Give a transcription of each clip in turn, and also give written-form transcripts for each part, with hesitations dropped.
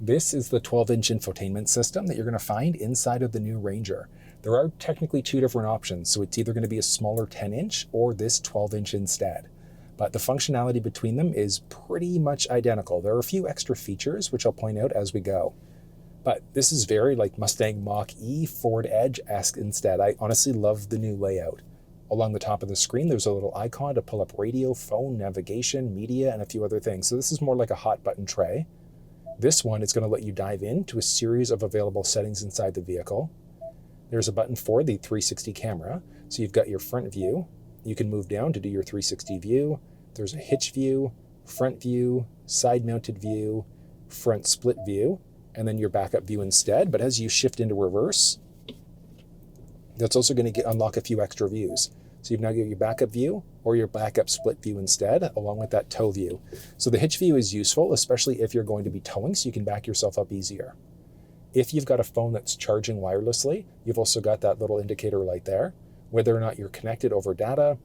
This is the 12-inch infotainment system that you're going to find inside of the new Ranger. There are technically two different options, so it's either going to be a smaller 10-inch or this 12-inch instead. But the functionality between them is pretty much identical. There are a few extra features, which I'll point out as we go. But this is very like Mustang Mach-E Ford Edge-esque instead. I honestly love the new layout. Along the top of the screen, there's a little icon to pull up radio, phone, navigation, media, and a few other things. So this is more like a hot button tray. This one is going to let you dive into a series of available settings inside the vehicle. There's a button for the 360 camera. So you've got your front view. You can move down to do your 360 view. There's a hitch view, front view, side-mounted view, front split view, and then your backup view instead. But as you shift into reverse, that's also going to unlock a few extra views. So you've now got your backup view or your backup split view instead, along with that tow view. So the hitch view is useful, especially if you're going to be towing, so you can back yourself up easier. If you've got a phone that's charging wirelessly, you've also got that little indicator light there, whether or not you're connected over data,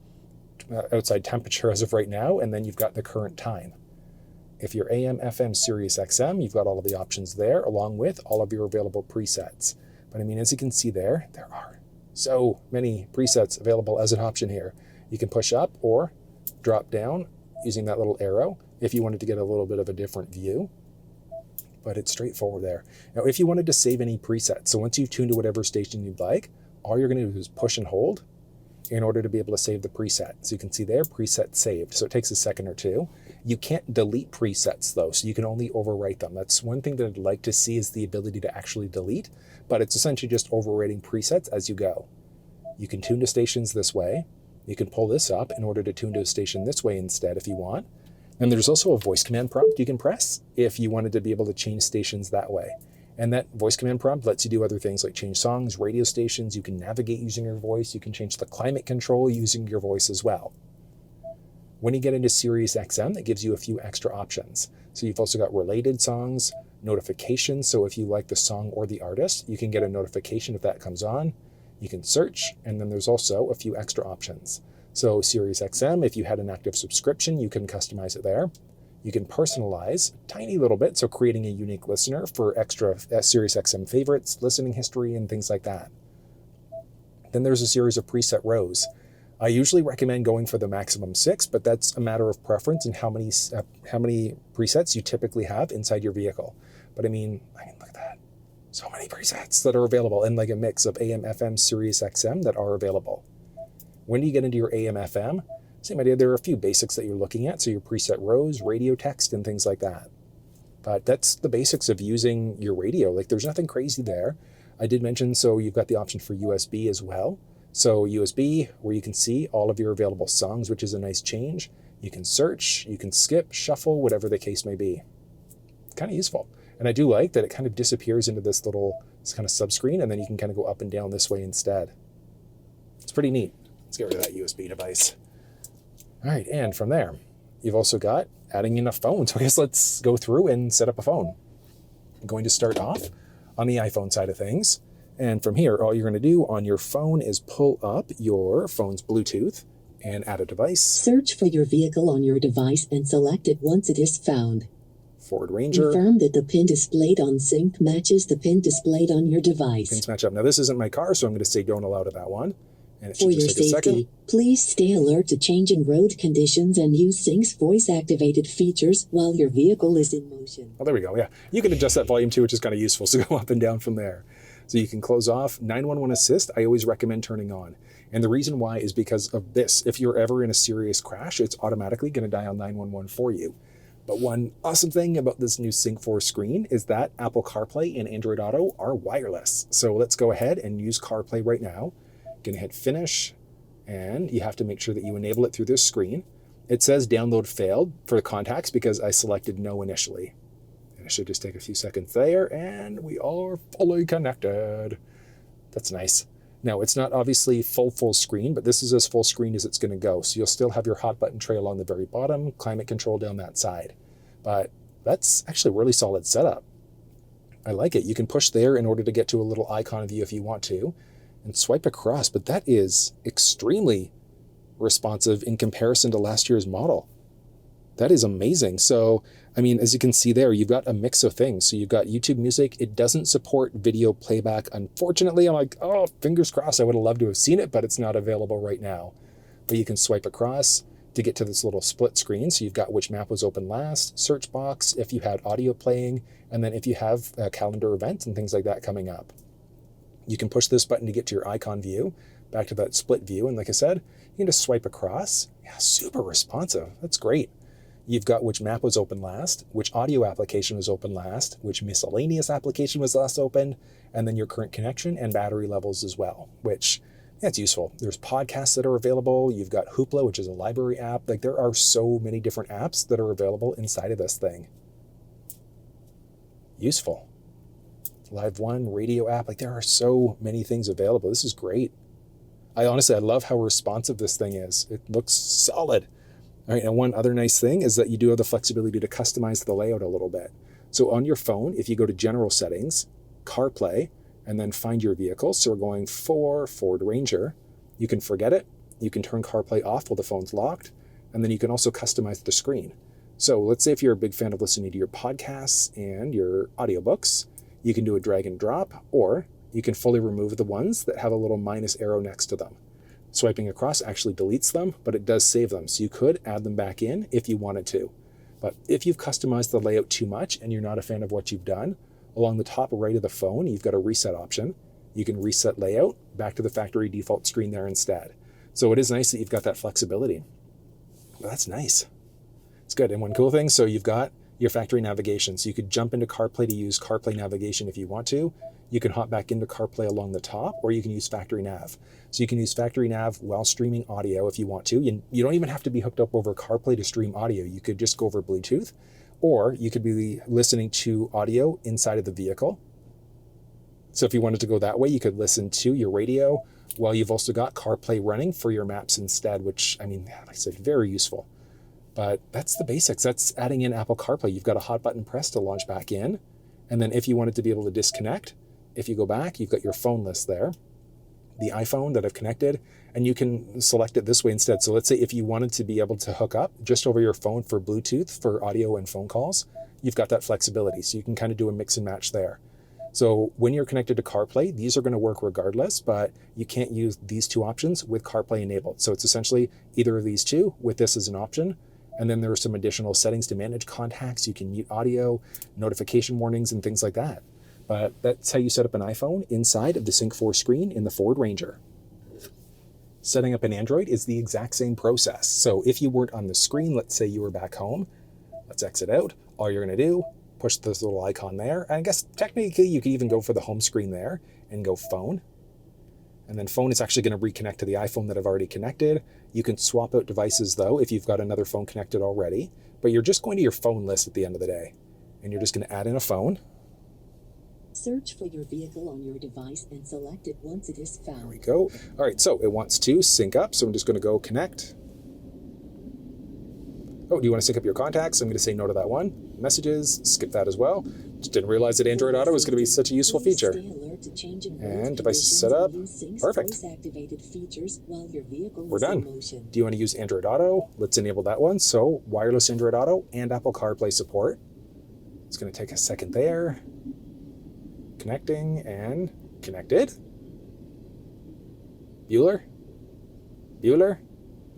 outside temperature as of right now, and then you've got the current time. If you're AM, FM, SiriusXM, you've got all of the options there, along with all of your available presets. But I mean, as you can see there are so many presets available as an option here. You can push up or drop down using that little arrow if you wanted to get a little bit of a different view. But it's straightforward there. Now, if you wanted to save any presets, so once you've tuned to whatever station you'd like, all you're going to do is push and hold in order to be able to save the preset. So you can see there, preset saved. So it takes a second or two. You can't delete presets though, so you can only overwrite them. That's one thing that I'd like to see, is the ability to actually delete, but it's essentially just overwriting presets as you go. You can tune to stations this way. You can pull this up in order to tune to a station this way instead if you want. And there's also a voice command prompt you can press if you wanted to be able to change stations that way. And that voice command prompt lets you do other things like change songs, radio stations. You can navigate using your voice. You can change the climate control using your voice as well. When you get into SiriusXM, that gives you a few extra options. So you've also got related songs, notifications. So if you like the song or the artist, you can get a notification if that comes on. You can search, and then there's also a few extra options. So SiriusXM, if you had an active subscription, you can customize it there. You can personalize a tiny little bit, so creating a unique listener for extra SiriusXM favorites, listening history, and things like that. Then there's a series of preset rows. I usually recommend going for the maximum 6, but that's a matter of preference and how many presets you typically have inside your vehicle. But I mean, look at that. So many presets that are available, and like a mix of AM, FM, SiriusXM that are available. When you get into your AM, FM, same idea, there are a few basics that you're looking at, so your preset rows, radio text, and things like that. But that's the basics of using your radio. Like, there's nothing crazy there. I did mention, so you've got the option for USB as well. So USB, where you can see all of your available songs, which is a nice change. You can search, you can skip, shuffle, whatever the case may be. Kind of useful. And I do like that it kind of disappears into this kind of subscreen, and then you can kind of go up and down this way instead. It's pretty neat. Let's get rid of that USB device. All right, and from there, you've also got adding in a phone. So I guess let's go through and set up a phone. I'm going to start off on the iPhone side of things. And from here, all you're going to do on your phone is pull up your phone's Bluetooth and add a device. Search for your vehicle on your device and select it once it is found. Ford Ranger. Confirm that the pin displayed on Sync matches the pin displayed on your device. Pins match up. Now, this isn't my car, so I'm going to say don't allow to that one. And it should For just your take a second. safety, please stay alert to changing road conditions and use Sync's voice-activated features while your vehicle is in motion. Oh, there we go. Yeah, you can adjust that volume too, which is kind of useful. So go up and down from there. So you can close off 911 Assist. I always recommend turning on. And the reason why is because of this. If you're ever in a serious crash, it's automatically going to dial 911 for you. But one awesome thing about this new Sync4 screen is that Apple CarPlay and Android Auto are wireless. So let's go ahead and use CarPlay right now. Going to hit finish, and you have to make sure that you enable it through this screen. It says download failed for the contacts because I selected no initially. And it should just take a few seconds there, and we are fully connected. That's nice. Now, it's not obviously full screen, but this is as full screen as it's going to go. So you'll still have your hot button tray along the very bottom, climate control down that side. But that's actually a really solid setup. I like it. You can push there in order to get to a little icon view if you want to, and swipe across, but that is extremely responsive in comparison to last year's model. That is amazing. So, I mean, as you can see there, you've got a mix of things. So you've got YouTube Music. It doesn't support video playback. Unfortunately, I'm like, oh, fingers crossed. I would have loved to have seen it, but it's not available right now. But you can swipe across to get to this little split screen. So you've got which map was open last, search box, if you had audio playing, and then if you have calendar events and things like that coming up. You can push this button to get to your icon view, back to that split view. And like I said, you can just swipe across. Yeah, super responsive. That's great. You've got which map was open last, which audio application was open last, which miscellaneous application was last opened, and then your current connection and battery levels as well, which, yeah, it's useful. There's podcasts that are available. You've got Hoopla, which is a library app. Like, there are so many different apps that are available inside of this thing. Useful. Live One, radio app. Like, there are so many things available. This is great. I love how responsive this thing is. It looks solid. All right, and one other nice thing is that you do have the flexibility to customize the layout a little bit. So on your phone, if you go to General Settings, CarPlay, and then find your vehicle, so we're going for Ford Ranger, you can forget it. You can turn CarPlay off while the phone's locked, and then you can also customize the screen. So let's say if you're a big fan of listening to your podcasts and your audiobooks, you can do a drag and drop, or you can fully remove the ones that have a little minus arrow next to them. Swiping across actually deletes them, but it does save them. So you could add them back in if you wanted to. But if you've customized the layout too much and you're not a fan of what you've done, along the top right of the phone, you've got a reset option. You can reset layout back to the factory default screen there instead. So it is nice that you've got that flexibility. Well, that's nice. It's good. And one cool thing, so you've got your factory navigation. So you could jump into CarPlay to use CarPlay navigation if you want to. You can hop back into CarPlay along the top, or you can use Factory Nav. So you can use Factory Nav while streaming audio if you want to. You don't even have to be hooked up over CarPlay to stream audio. You could just go over Bluetooth, or you could be listening to audio inside of the vehicle. So if you wanted to go that way, you could listen to your radio while you've also got CarPlay running for your maps instead, which, I mean, like I said, very useful. But that's the basics. That's adding in Apple CarPlay. You've got a hot button press to launch back in. And then if you wanted to be able to disconnect, if you go back, you've got your phone list there, the iPhone that I've connected, and you can select it this way instead. So let's say if you wanted to be able to hook up just over your phone for Bluetooth for audio and phone calls, you've got that flexibility. So you can kind of do a mix and match there. So when you're connected to CarPlay, these are going to work regardless, but you can't use these two options with CarPlay enabled. So it's essentially either of these two with this as an option. And then there are some additional settings to manage contacts. You can mute audio, notification warnings, and things like that. But that's how you set up an iPhone inside of the Sync4 screen in the Ford Ranger. Setting up an Android is the exact same process. So if you weren't on the screen, let's say you were back home, let's exit out. All you're going to do, push this little icon there. And I guess technically you could even go for the home screen there and go phone. And then phone is actually going to reconnect to the iPhone that I've already connected. You can swap out devices though if you've got another phone connected already. But you're just going to your phone list at the end of the day. And you're just going to add in a phone. Search for your vehicle on your device and select it once it is found. There we go. All right, so it wants to sync up, so I'm just going to go connect. Oh, do you want to sync up your contacts? I'm going to say no to that one. Messages, skip that as well. Just didn't realize that Android Auto was going to be such a useful feature. And devices set up. Perfect. We're done. Do you want to use Android Auto? Let's enable that one. So wireless Android Auto and Apple CarPlay support. It's going to take a second there. Connecting and connected. Bueller?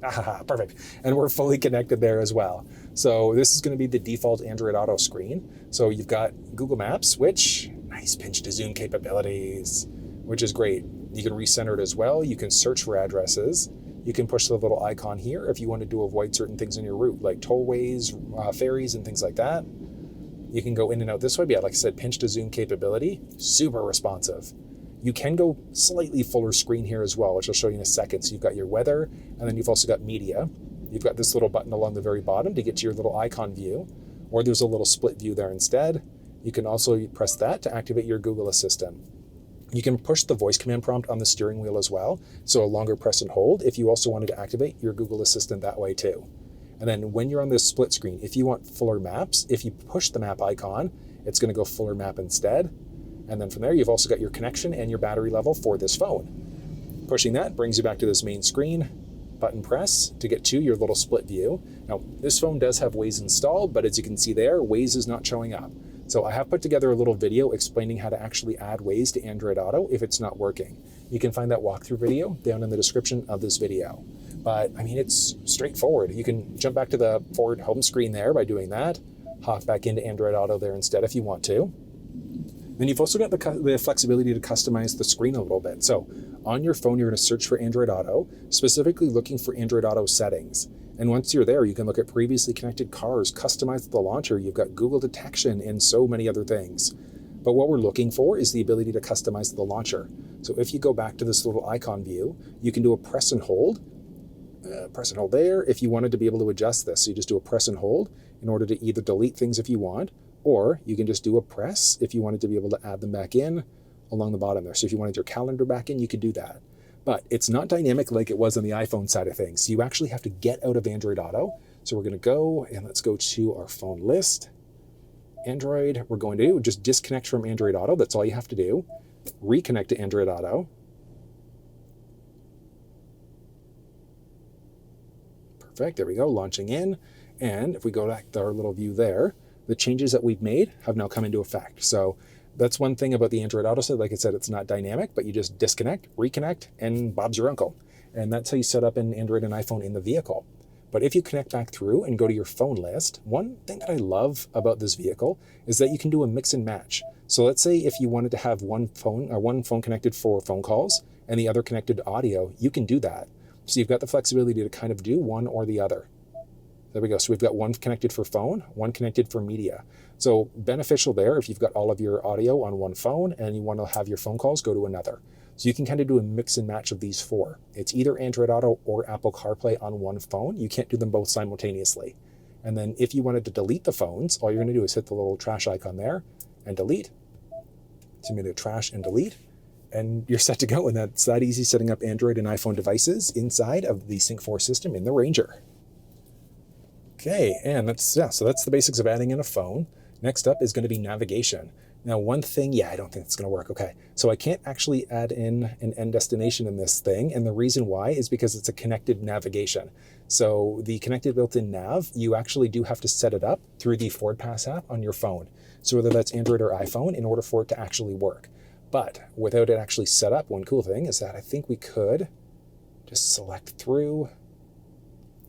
Ah, perfect. And we're fully connected there as well. So this is going to be the default Android Auto screen. So you've got Google Maps, which nice pinch to zoom capabilities, which is great. You can recenter it as well. You can search for addresses. You can push the little icon here if you wanted to avoid certain things on your route, like tollways, ferries, and things like that. You can go in and out this way, but yeah, like I said, pinch to zoom capability, super responsive. You can go slightly fuller screen here as well, which I'll show you in a second. So you've got your weather, and then you've also got media. You've got this little button along the very bottom to get to your little icon view, or there's a little split view there instead. You can also press that to activate your Google Assistant. You can push the voice command prompt on the steering wheel as well, so a longer press and hold if you also wanted to activate your Google Assistant that way too. And then when you're on this split screen, if you want fuller maps, if you push the map icon, it's going to go fuller map instead. And then from there, you've also got your connection and your battery level for this phone. Pushing that brings you back to this main screen. button press to get to your little split view. Now, this phone does have Waze installed, but as you can see there, Waze is not showing up. So I have put together a little video explaining how to actually add Waze to Android Auto if it's not working. You can find that walkthrough video down in the description of this video. But I mean, it's straightforward. You can jump back to the forward home screen there by doing that, hop back into Android Auto there instead if you want to. Then you've also got the flexibility to customize the screen a little bit. So on your phone, you're going to search for Android Auto, specifically looking for Android Auto settings. And once you're there, you can look at previously connected cars, customize the launcher. You've got Google detection and so many other things. But what we're looking for is the ability to customize the launcher. So if you go back to this little icon view, you can do a press and hold there if you wanted to be able to adjust this. So you just do a press and hold in order to either delete things if you want, or you can just do a press if you wanted to be able to add them back in along the bottom there. So if you wanted your calendar back in, you could do that. But it's not dynamic like it was on the iPhone side of things. You actually have to get out of Android Auto. So we're going to go and let's go to our phone list. Android, we're going to just disconnect from Android Auto. That's all you have to do. Reconnect to Android Auto. Perfect. There we go. Launching in. And if we go back to our little view there, the changes that we've made have now come into effect. So that's one thing about the Android Auto set. Like I said, it's not dynamic, but you just disconnect, reconnect, and Bob's your uncle. And that's how you set up an Android and iPhone in the vehicle. But if you connect back through and go to your phone list, one thing that I love about this vehicle is that you can do a mix and match. So let's say if you wanted to have one phone connected for phone calls and the other connected to audio, you can do that. So you've got the flexibility to kind of do one or the other. There we go. So we've got one connected for phone, one connected for media. So beneficial there if you've got all of your audio on one phone and you want to have your phone calls go to another. So you can kind of do a mix and match of these four. It's either Android Auto or Apple CarPlay on one phone. You can't do them both simultaneously. And then if you wanted to delete the phones, all you're going to do is hit the little trash icon there and delete. So I'm going to trash and delete. And you're set to go. And that's that easy setting up Android and iPhone devices inside of the Sync4 system in the Ranger. Okay, and that's the basics of adding in a phone. Next up is going to be navigation. Now, one thing, I don't think it's going to work. Okay, so I can't actually add in an end destination in this thing, and the reason why is because it's a connected navigation. So the connected built-in nav, you actually do have to set it up through the FordPass app on your phone. So whether that's Android or iPhone, in order for it to actually work. But without it actually set up, one cool thing is that I think we could just select through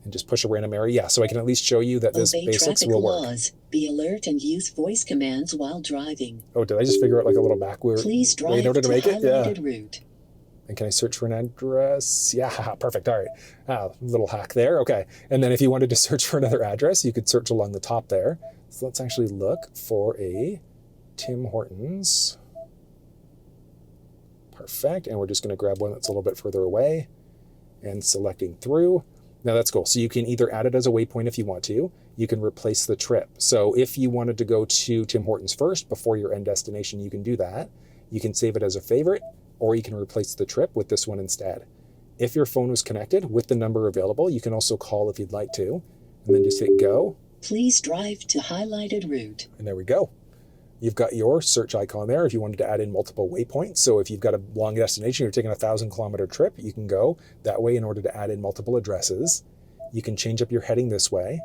and just push a random area. Yeah, so I can at least show you that this basics will work. Laws. Be alert and use voice commands while driving. Oh, did I just figure out like a little backward way in order to make it? Yeah. Route. And can I search for an address? Yeah, perfect. All right. Little hack there. Okay. And then if you wanted to search for another address, you could search along the top there. So let's actually look for a Tim Hortons. Perfect. And we're just going to grab one that's a little bit further away and selecting through. Now that's cool. So you can either add it as a waypoint if you want to. You can replace the trip. So if you wanted to go to Tim Hortons first before your end destination, you can do that. You can save it as a favorite, or you can replace the trip with this one instead. If your phone was connected with the number available, you can also call if you'd like to, and then just hit go. Please drive to highlighted route. And there we go. You've got your search icon there if you wanted to add in multiple waypoints. So if you've got a long destination, you're taking a 1,000-kilometer trip, you can go that way in order to add in multiple addresses. You can change up your heading this way.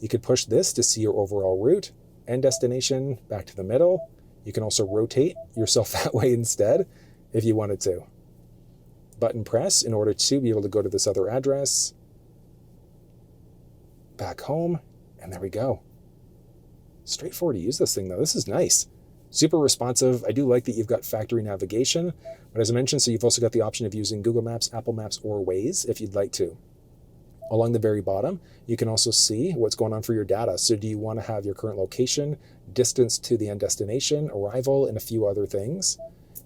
You could push this to see your overall route, end destination, back to the middle. You can also rotate yourself that way instead if you wanted to. Button press in order to be able to go to this other address. Back home, and there we go. Straightforward to use this thing though. This is nice. Super responsive. I do like that you've got factory navigation, but as I mentioned, so you've also got the option of using Google Maps, Apple Maps, or Waze if you'd like to. Along the very bottom, you can also see what's going on for your data. So do you want to have your current location, distance to the end destination, arrival, and a few other things,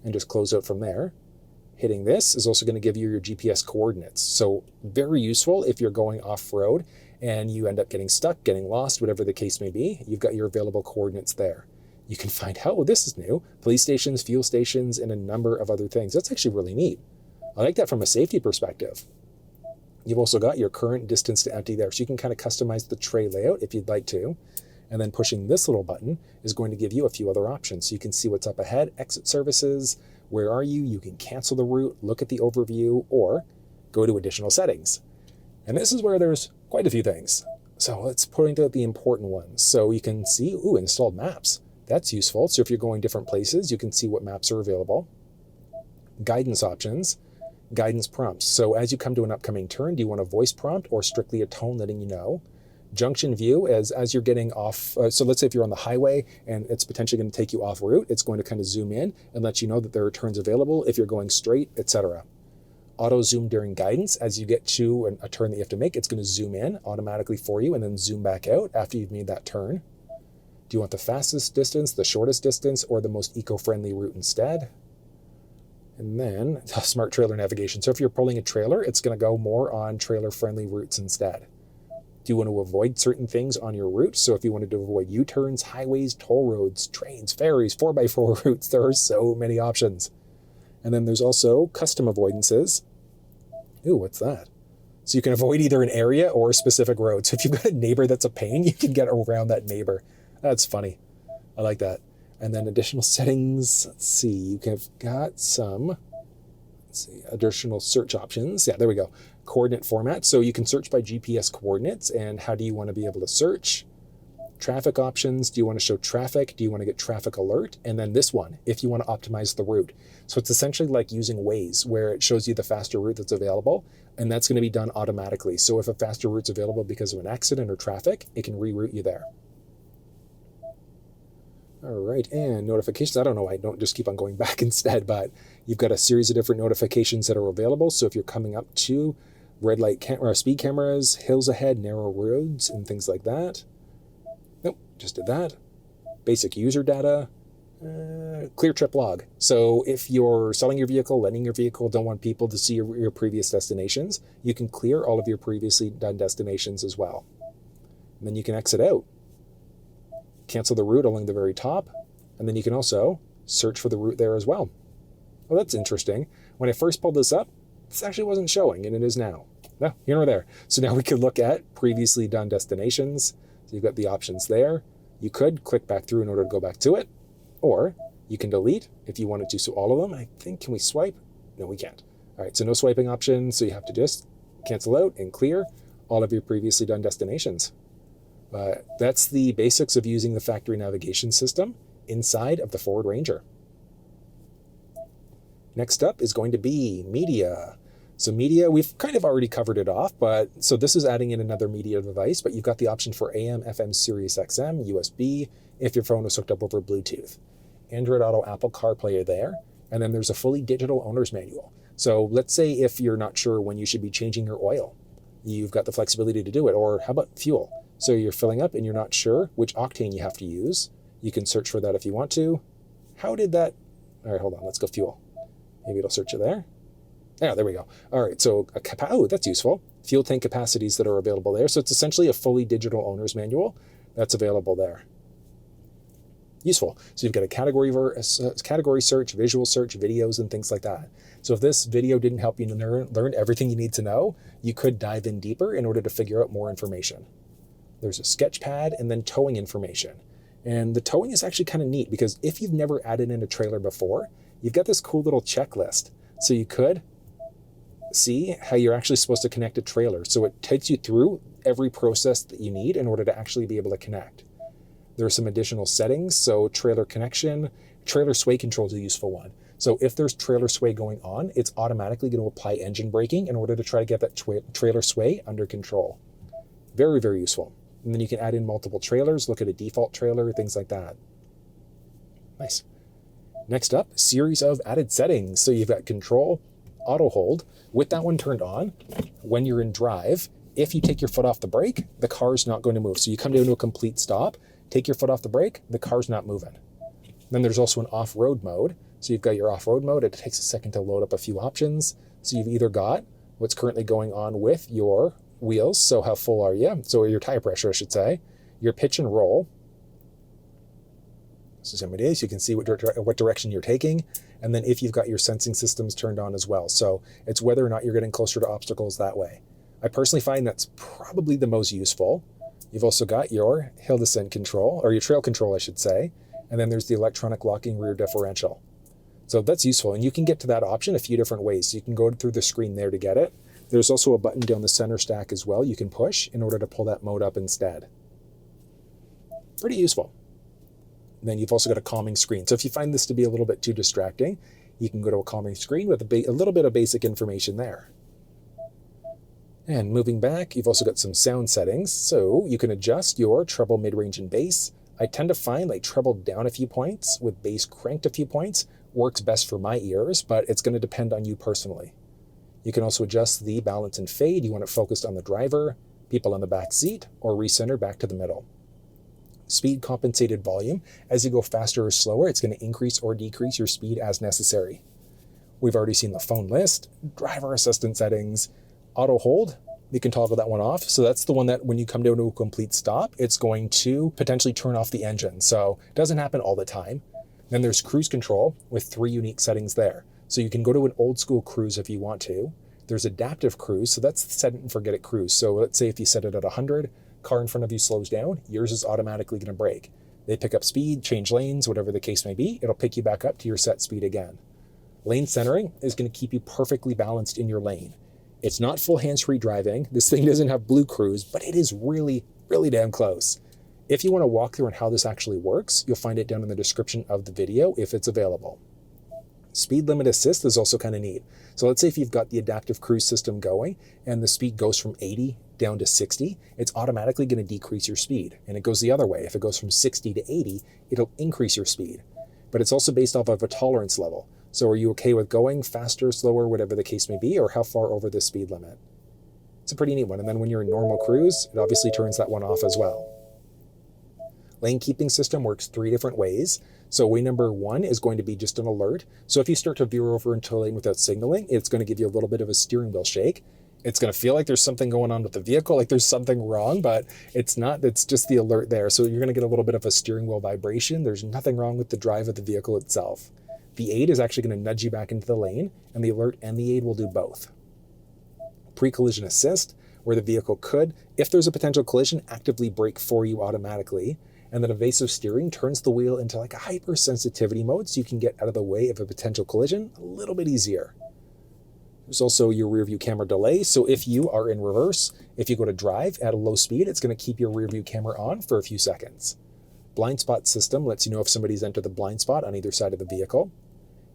and just close out from there. Hitting this is also going to give you your GPS coordinates. So very useful if you're going off-road and you end up getting stuck, getting lost, whatever the case may be. You've got your available coordinates there. You can find out, well, this is new, police stations, fuel stations, and a number of other things. That's actually really neat. I like that from a safety perspective. You've also got your current distance to empty there, so you can kind of customize the tray layout if you'd like to. And then pushing this little button is going to give you a few other options. So you can see what's up ahead, exit services, where are you? You can cancel the route, look at the overview, or go to additional settings. And this is where there's quite a few things. So let's point out the important ones. So you can see, installed maps. That's useful. So if you're going different places, you can see what maps are available. Guidance options, guidance prompts. So as you come to an upcoming turn, do you want a voice prompt or strictly a tone letting you know? Junction view, as you're getting off, so let's say if you're on the highway and it's potentially going to take you off route, it's going to kind of zoom in and let you know that there are turns available if you're going straight, etc. Auto zoom during guidance. As you get to a turn that you have to make, it's going to zoom in automatically for you and then zoom back out after you've made that turn. Do you want the fastest distance, the shortest distance, or the most eco-friendly route instead? And then smart trailer navigation. So if you're pulling a trailer, it's going to go more on trailer-friendly routes instead. Do you want to avoid certain things on your route? So if you wanted to avoid U-turns, highways, toll roads, trains, ferries, 4x4 routes, there are so many options. And then there's also custom avoidances. Ooh, what's that? So you can avoid either an area or a specific road. So if you've got a neighbor that's a pain, you can get around that neighbor. That's funny. I like that. And then additional settings. Let's see. You have got some additional search options. Yeah, there we go. Coordinate format. So you can search by GPS coordinates. And how do you want to be able to search? Traffic options. Do you want to show traffic? Do you want to get traffic alert? And then this one, if you want to optimize the route. So it's essentially like using Waze, where it shows you the faster route that's available. And that's going to be done automatically. So if a faster route's available because of an accident or traffic, it can reroute you there. All right, and notifications. I don't know why I don't just keep on going back instead, but you've got a series of different notifications that are available. So if you're coming up to red light speed cameras, hills ahead, narrow roads, and things like that. Nope, just did that. Basic user data, clear trip log. So if you're selling your vehicle, lending your vehicle, don't want people to see your previous destinations, you can clear all of your previously done destinations as well. And then you can exit out. Cancel the route along the very top, and then you can also search for the route there as well. Well, that's interesting. When I first pulled this up, this actually wasn't showing, and it is now. No, here nor there. So now we can look at previously done destinations. So you've got the options there. You could click back through in order to go back to it, or you can delete if you wanted to. So all of them, I think, can we swipe? No, we can't. All right, so no swiping option, so you have to just cancel out and clear all of your previously done destinations. That's the basics of using the factory navigation system inside of the Ford Ranger. Next up is going to be media. So media, we've kind of already covered it off, but so this is adding in another media device, but you've got the option for AM, FM, SiriusXM, USB, if your phone is hooked up over Bluetooth. Android Auto, Apple CarPlay are there, and then there's a fully digital owner's manual. So let's say if you're not sure when you should be changing your oil, you've got the flexibility to do it. Or how about fuel? So you're filling up and you're not sure which octane you have to use. You can search for that if you want to. How did that? All right, hold on. Let's go fuel. Maybe it'll search it there. Yeah, there we go. All right, so that's useful. Fuel tank capacities that are available there. So it's essentially a fully digital owner's manual that's available there. Useful. So you've got a category search, visual search, videos, and things like that. So if this video didn't help you learn everything you need to know, you could dive in deeper in order to figure out more information. There's a sketch pad and then towing information. And the towing is actually kind of neat because if you've never added in a trailer before, you've got this cool little checklist. So you could see how you're actually supposed to connect a trailer. So it takes you through every process that you need in order to actually be able to connect. There are some additional settings. So trailer connection, trailer sway control is a useful one. So if there's trailer sway going on, it's automatically going to apply engine braking in order to try to get that trailer sway under control. Very, very useful. And then you can add in multiple trailers, look at a default trailer, things like that. Nice. Next up, series of added settings. So you've got control, auto hold. With that one turned on, when you're in drive, if you take your foot off the brake, the car's not going to move. So you come down to a complete stop, take your foot off the brake, the car's not moving. Then there's also an off-road mode. So you've got your off-road mode. It takes a second to load up a few options. So you've either got what's currently going on with your wheels, so how full are you? So your tire pressure, I should say. Your pitch and roll. So some days you can see what direction you're taking. And then if you've got your sensing systems turned on as well. So it's whether or not you're getting closer to obstacles that way. I personally find that's probably the most useful. You've also got your hill descent control, or your trail control, I should say. And then there's the electronic locking rear differential. So that's useful. And you can get to that option a few different ways. So you can go through the screen there to get it. There's also a button down the center stack as well you can push in order to pull that mode up instead. Pretty useful. And then you've also got a calming screen. So if you find this to be a little bit too distracting, you can go to a calming screen with a little bit of basic information there. And moving back, you've also got some sound settings. So you can adjust your treble, mid-range, and bass. I tend to find like treble down a few points with bass cranked a few points works best for my ears, but it's going to depend on you personally. You can also adjust the balance and fade. You want it focused on the driver, people on the back seat, or recenter back to the middle. Speed compensated volume. As you go faster or slower, it's going to increase or decrease your speed as necessary. We've already seen the phone list, driver assistant settings, auto hold. You can toggle that one off. So that's the one that when you come down to a complete stop, it's going to potentially turn off the engine. So it doesn't happen all the time. Then there's cruise control with 3 unique settings there. So you can go to an old school cruise if you want to. There's adaptive cruise. So that's the set it and forget it cruise. So let's say if you set it at 100, car in front of you slows down, yours is automatically going to brake. They pick up speed, change lanes, whatever the case may be, it'll pick you back up to your set speed again. Lane centering is going to keep you perfectly balanced in your lane. It's not full hands-free driving. This thing doesn't have Blue Cruise, but it is really, really damn close. If you want to walk through on how this actually works, you'll find it down in the description of the video if it's available. Speed limit assist is also kind of neat. So let's say if you've got the adaptive cruise system going and the speed goes from 80 down to 60, it's automatically going to decrease your speed. And it goes the other way. If it goes from 60 to 80, it'll increase your speed. But it's also based off of a tolerance level. So are you okay with going faster, slower, whatever the case may be, or how far over the speed limit? It's a pretty neat one. And then when you're in normal cruise, it obviously turns that one off as well. Lane keeping system works 3 different ways. So way number 1 is going to be just an alert. So if you start to veer over into a lane without signaling, it's going to give you a little bit of a steering wheel shake. It's going to feel like there's something going on with the vehicle, like there's something wrong, but it's not. It's just the alert there. So you're going to get a little bit of a steering wheel vibration. There's nothing wrong with the drive of the vehicle itself. The aid is actually going to nudge you back into the lane, and the alert and the aid will do both. Pre-collision assist, where the vehicle could, if there's a potential collision, actively brake for you automatically. And then evasive steering turns the wheel into like a hypersensitivity mode so you can get out of the way of a potential collision a little bit easier. There's also your rear view camera delay. So if you are in reverse, if you go to drive at a low speed, it's going to keep your rear view camera on for a few seconds. Blind spot system lets you know if somebody's entered the blind spot on either side of the vehicle.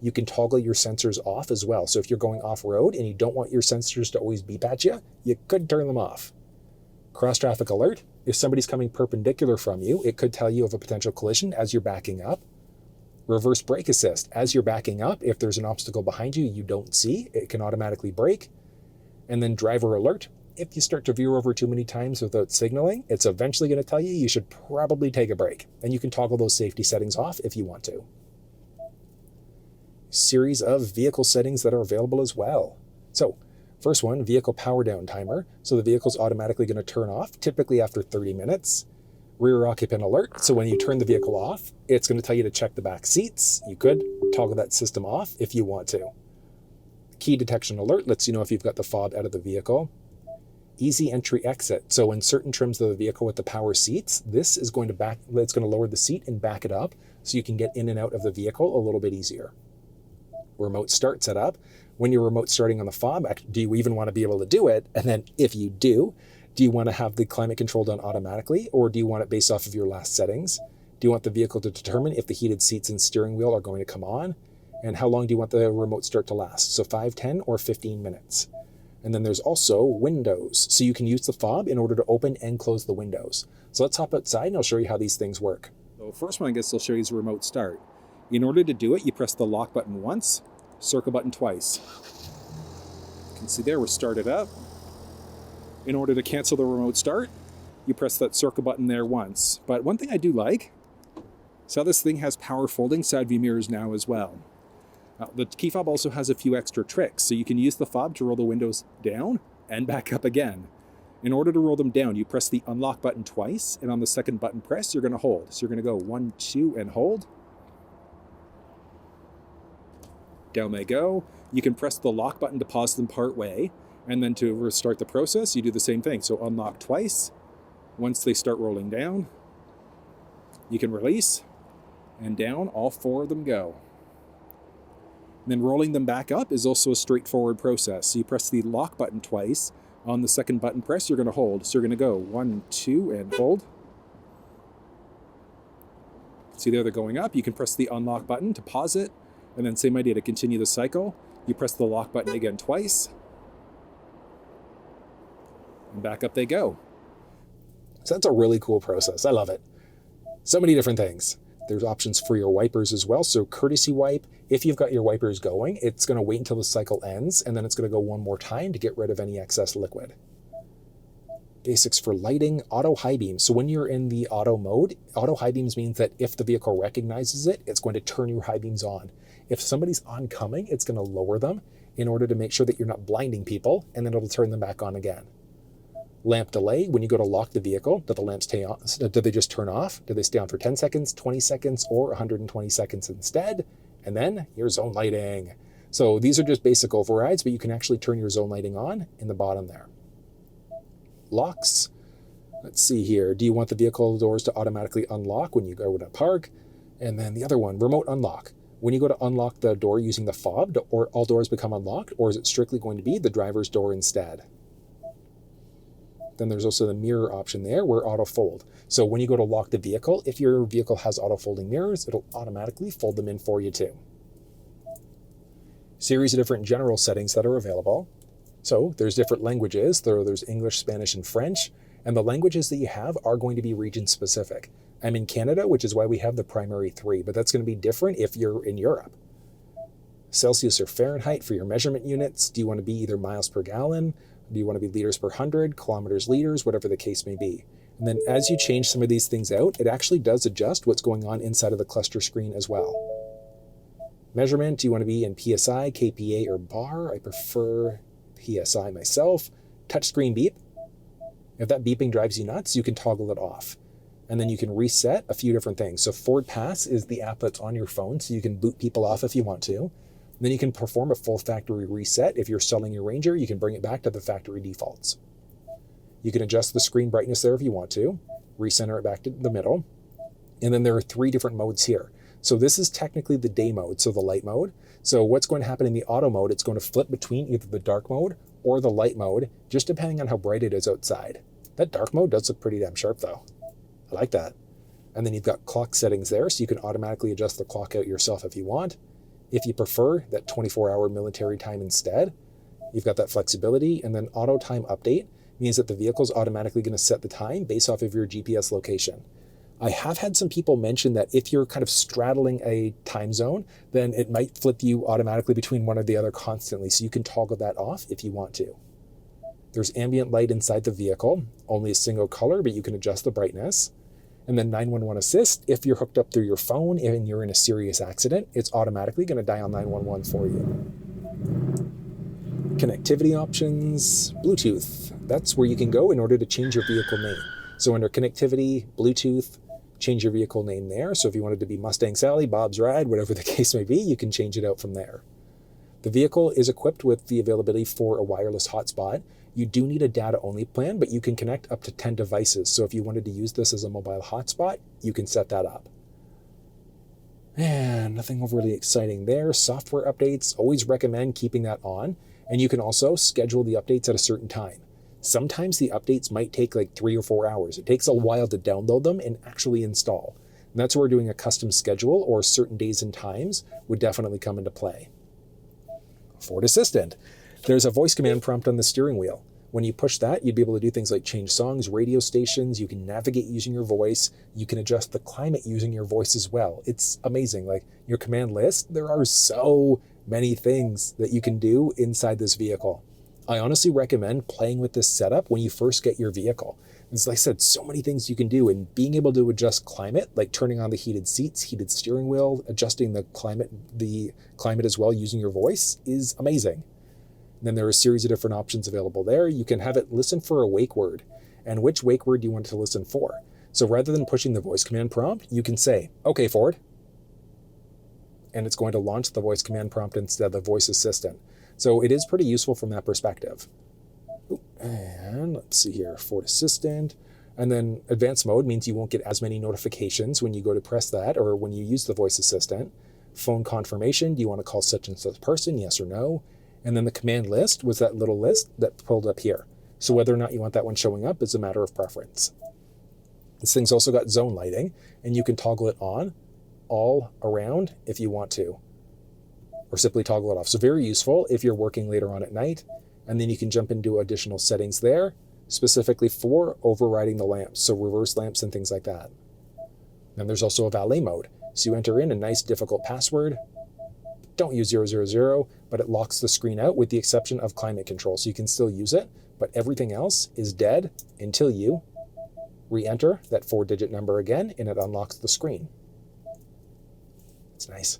You can toggle your sensors off as well. So if you're going off-road and you don't want your sensors to always beep at you, you could turn them off. Cross traffic alert. If somebody's coming perpendicular from you, it could tell you of a potential collision as you're backing up. Reverse brake assist. As you're backing up, if there's an obstacle behind you you don't see, it can automatically brake. And then driver alert. If you start to veer over too many times without signaling, it's eventually going to tell you should probably take a break. And you can toggle those safety settings off if you want to. Series of vehicle settings that are available as well. So, first one, vehicle power down timer. So the vehicle's automatically going to turn off, typically after 30 minutes. Rear occupant alert. So when you turn the vehicle off, it's going to tell you to check the back seats. You could toggle that system off if you want to. Key detection alert lets you know if you've got the fob out of the vehicle. Easy entry exit. So in certain trims of the vehicle with the power seats, this is going to it's going to lower the seat and back it up so you can get in and out of the vehicle a little bit easier. Remote start setup. When you're remote starting on the fob, do you even want to be able to do it? And then if you do you want to have the climate control done automatically, or do you want it based off of your last settings? Do you want the vehicle to determine if the heated seats and steering wheel are going to come on? And how long do you want the remote start to last? So 5, 10, or 15 minutes. And then there's also windows. So you can use the fob in order to open and close the windows. So let's hop outside and I'll show you how these things work. So first one I guess I'll show you is remote start. In order to do it, you press the lock button once, circle button twice. You can see there, we're started up. In order to cancel the remote start, you press that circle button there once. But one thing I do like is how this thing has power folding side view mirrors now as well. The Keyfob also has a few extra tricks, so you can use the fob to roll the windows down and back up again. In order to roll them down, you press the unlock button twice, and on the second button press, you're going to hold. So you're going to go 1, 2, and hold. Down they go. You can press the lock button to pause them part way, and then to restart the process, you do the same thing. So unlock twice. Once they start rolling down, you can release, and down all 4 of them go. And then rolling them back up is also a straightforward process. So you press the lock button twice. On the second button press, you're going to hold. So you're going to go 1, 2, and hold. See there, they're going up. You can press the unlock button to pause it. And then same idea to continue the cycle. You press the lock button again twice. And back up they go. So that's a really cool process. I love it. So many different things. There's options for your wipers as well. So courtesy wipe, if you've got your wipers going, it's going to wait until the cycle ends, and then it's going to go one more time to get rid of any excess liquid. Basics for lighting, auto high beams. So when you're in the auto mode, auto high beams means that if the vehicle recognizes it, it's going to turn your high beams on. If somebody's oncoming, it's going to lower them in order to make sure that you're not blinding people, and then it'll turn them back on again. Lamp delay, when you go to lock the vehicle, do the lamps stay on? Do they just turn off? Do they stay on for 10 seconds, 20 seconds, or 120 seconds instead? And then your zone lighting. So these are just basic overrides, but you can actually turn your zone lighting on in the bottom there. Locks. Let's see here. Do you want the vehicle doors to automatically unlock when you go to park? And then the other one, remote unlock. When you go to unlock the door using the fob, or all doors become unlocked, or is it strictly going to be the driver's door instead? Then there's also the mirror option there, where auto fold. So when you go to lock the vehicle, if your vehicle has auto folding mirrors, it'll automatically fold them in for you too. Series of different general settings that are available. So there's different languages. There's English, Spanish, and French. And the languages that you have are going to be region specific. I'm in Canada, which is why we have the primary 3, but that's going to be different if you're in Europe. Celsius or Fahrenheit for your measurement units. Do you want to be either miles per gallon? Do you want to be liters per 100, kilometers, liters, whatever the case may be? And then as you change some of these things out, it actually does adjust what's going on inside of the cluster screen as well. Measurement, do you want to be in PSI, kPa, or bar? I prefer PSI myself. Touchscreen beep. If that beeping drives you nuts, you can toggle it off. And then you can reset a few different things. So Ford Pass is the app that's on your phone, so you can boot people off if you want to. Then you can perform a full factory reset. If you're selling your Ranger, you can bring it back to the factory defaults. You can adjust the screen brightness there if you want to, recenter it back to the middle. And then there are 3 different modes here. So this is technically the day mode, so the light mode. So what's going to happen in the auto mode, it's going to flip between either the dark mode or the light mode, just depending on how bright it is outside. That dark mode does look pretty damn sharp though. I like that. And then you've got clock settings there, so you can automatically adjust the clock out yourself if you want. If you prefer that 24-hour military time instead, you've got that flexibility. And then auto time update means that the vehicle's automatically going to set the time based off of your GPS location. I have had some people mention that if you're kind of straddling a time zone, then it might flip you automatically between one or the other constantly. So you can toggle that off if you want to. There's ambient light inside the vehicle, only a single color, but you can adjust the brightness. And then 911 assist, if you're hooked up through your phone and you're in a serious accident, it's automatically going to dial 911 for you. Connectivity options, Bluetooth. That's where you can go in order to change your vehicle name. So under connectivity, Bluetooth, change your vehicle name there. So if you wanted to be Mustang Sally, Bob's Ride, whatever the case may be, you can change it out from there. The vehicle is equipped with the availability for a wireless hotspot. You do need a data-only plan, but you can connect up to 10 devices. So if you wanted to use this as a mobile hotspot, you can set that up. And nothing overly exciting there. Software updates, always recommend keeping that on. And you can also schedule the updates at a certain time. Sometimes the updates might take like 3 or 4 hours. It takes a while to download them and actually install. And that's where doing a custom schedule or certain days and times would definitely come into play. Ford Assistant. There's a voice command prompt on the steering wheel. When you push that, you'd be able to do things like change songs, radio stations. You can navigate using your voice. You can adjust the climate using your voice as well. It's amazing. Like your command list, there are so many things that you can do inside this vehicle. I honestly recommend playing with this setup when you first get your vehicle. As I said, so many things you can do, and being able to adjust climate, like turning on the heated seats, heated steering wheel, adjusting the climate as well using your voice is amazing. And then there are a series of different options available there. You can have it listen for a wake word, and which wake word do you want it to listen for. So rather than pushing the voice command prompt, you can say, "Okay, Ford," and it's going to launch the voice command prompt instead of the voice assistant. So it is pretty useful from that perspective. And let's see here, Ford Assistant. And then advanced mode means you won't get as many notifications when you go to press that or when you use the voice assistant. phone confirmation. Do you want to call such and such person? Yes or no? And then the command list was that little list that pulled up here. So whether or not you want that one showing up is a matter of preference. This thing's also got zone lighting, and you can toggle it on all around if you want to, or simply toggle it off. So very useful if you're working later on at night, and then you can jump into additional settings there, specifically for overriding the lamps, so reverse lamps and things like that. And there's also a valet mode. So you enter in a nice difficult password. Don't use 000, but it locks the screen out with the exception of climate control. So you can still use it, but everything else is dead until you re-enter that 4-digit number again, and it unlocks the screen. It's nice.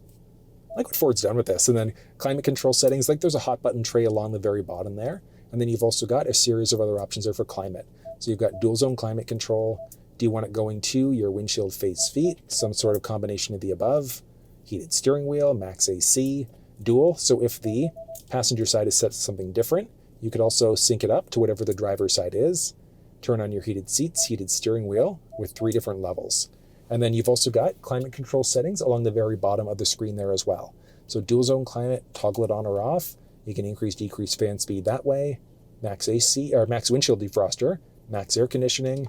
I like what Ford's done with this. And then climate control settings, like there's a hot button tray along the very bottom there. And then you've also got a series of other options there for climate. So you've got dual zone climate control. Do you want it going to your windshield face feet? Some sort of combination of the above. Heated steering wheel, max AC, dual. So if the passenger side is set to something different, you could also sync it up to whatever the driver's side is. Turn on your heated seats, heated steering wheel with 3 different levels. And then you've also got climate control settings along the very bottom of the screen there as well. So dual zone climate, toggle it on or off. You can increase, decrease fan speed that way. Max AC, or max windshield defroster, max air conditioning,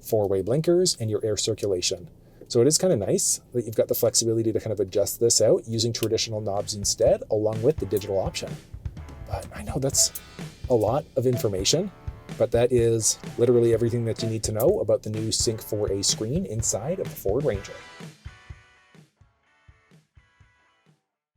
4-way blinkers, and your air circulation. So it is kind of nice that you've got the flexibility to kind of adjust this out using traditional knobs instead, along with the digital option. But I know that's a lot of information, but that is literally everything that you need to know about the new Sync4A screen inside of the Ford Ranger.